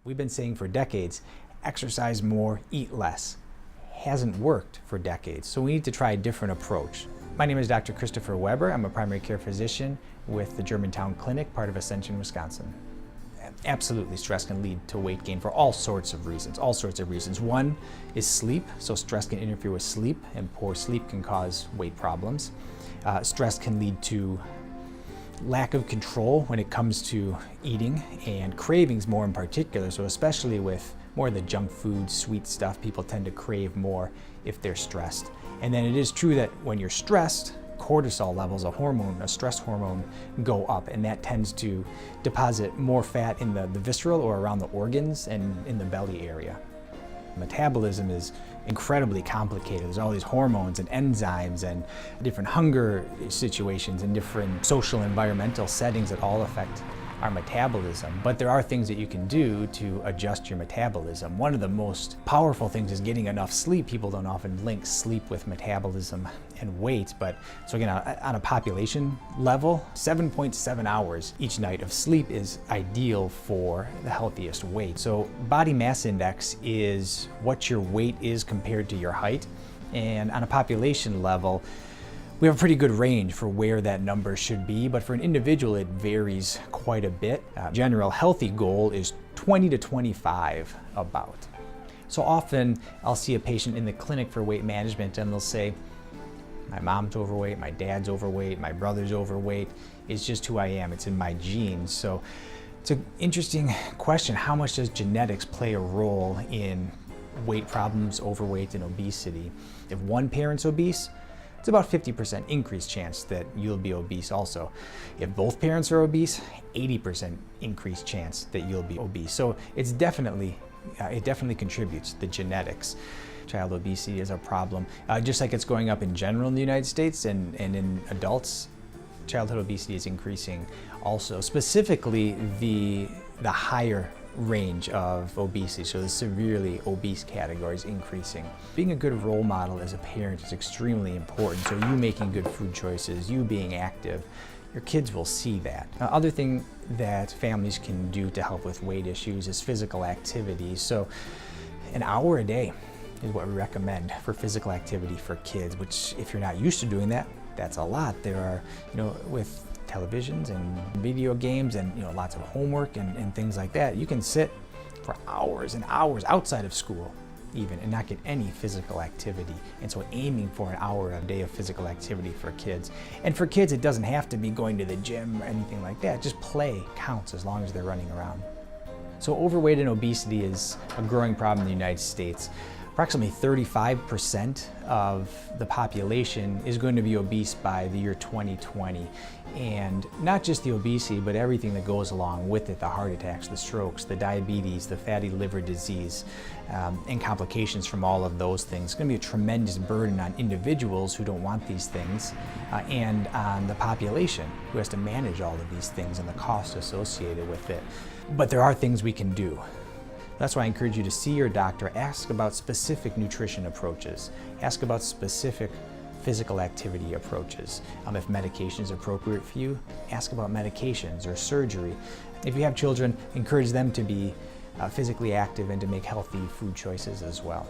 We've been saying for decades, exercise more, eat less. Hasn't worked for decades, so we need to try a different approach. My name is Dr. Christopher Weber. I'm a primary care physician with the Germantown Clinic, part of Ascension, Wisconsin. Absolutely, stress can lead to weight gain for all sorts of reasons. One is sleep, so stress can interfere with sleep, and poor sleep can cause weight problems. Stress can lead to lack of control when it comes to eating, and cravings more in particular, so especially with more of the junk food, sweet stuff, people tend to crave more if they're stressed. And then it is true that when you're stressed, cortisol levels, a stress hormone, go up, and that tends to deposit more fat in the visceral or around the organs and in the belly area. Metabolism is incredibly complicated. There's all these hormones and enzymes and different hunger situations and different social environmental settings that all affect our metabolism. But there are things that you can do to adjust your metabolism. One of the most powerful things is getting enough sleep. People don't often link sleep with metabolism and weight, but so again, on a population level, 7.7 hours each night of sleep is ideal for the healthiest weight. So body mass index is what your weight is compared to your height, and on a population level, we have a pretty good range for where that number should be, but for an individual it varies quite a bit. General healthy goal is 20 to 25 about. So often I'll see a patient in the clinic for weight management and they'll say, my mom's overweight, my dad's overweight, my brother's overweight. It's just who I am, it's in my genes. So it's an interesting question. How much does genetics play a role in weight problems, overweight, and obesity? If one parent's obese, it's about 50% increased chance that you'll be obese also. If both parents are obese, 80% increased chance that you'll be obese. So it's it definitely contributes, the genetics. Child obesity is a problem. Just like it's going up in general in the United States and in adults, childhood obesity is increasing also. Specifically, the higher range of obesity, so the severely obese category is increasing. Being a good role model as a parent is extremely important. So you making good food choices, you being active, your kids will see that. Other thing that families can do to help with weight issues is physical activity. So an hour a day is what we recommend for physical activity for kids, which if you're not used to doing that, that's a lot. There are, with televisions and video games and lots of homework and things like that, you can sit for hours and hours outside of school even and not get any physical activity. And so aiming for an hour a day of physical activity for kids. And for kids, it doesn't have to be going to the gym or anything like that. Just play counts as long as they're running around. So overweight and obesity is a growing problem in the United States. Approximately 35% of the population is going to be obese by the year 2020. And not just the obesity, but everything that goes along with it, the heart attacks, the strokes, the diabetes, the fatty liver disease, and complications from all of those things. It's going to be a tremendous burden on individuals who don't want these things, and on the population who has to manage all of these things and the cost associated with it. But there are things we can do. That's why I encourage you to see your doctor, ask about specific nutrition approaches, ask about specific physical activity approaches. If medication is appropriate for you, ask about medications or surgery. If you have children, encourage them to be physically active and to make healthy food choices as well.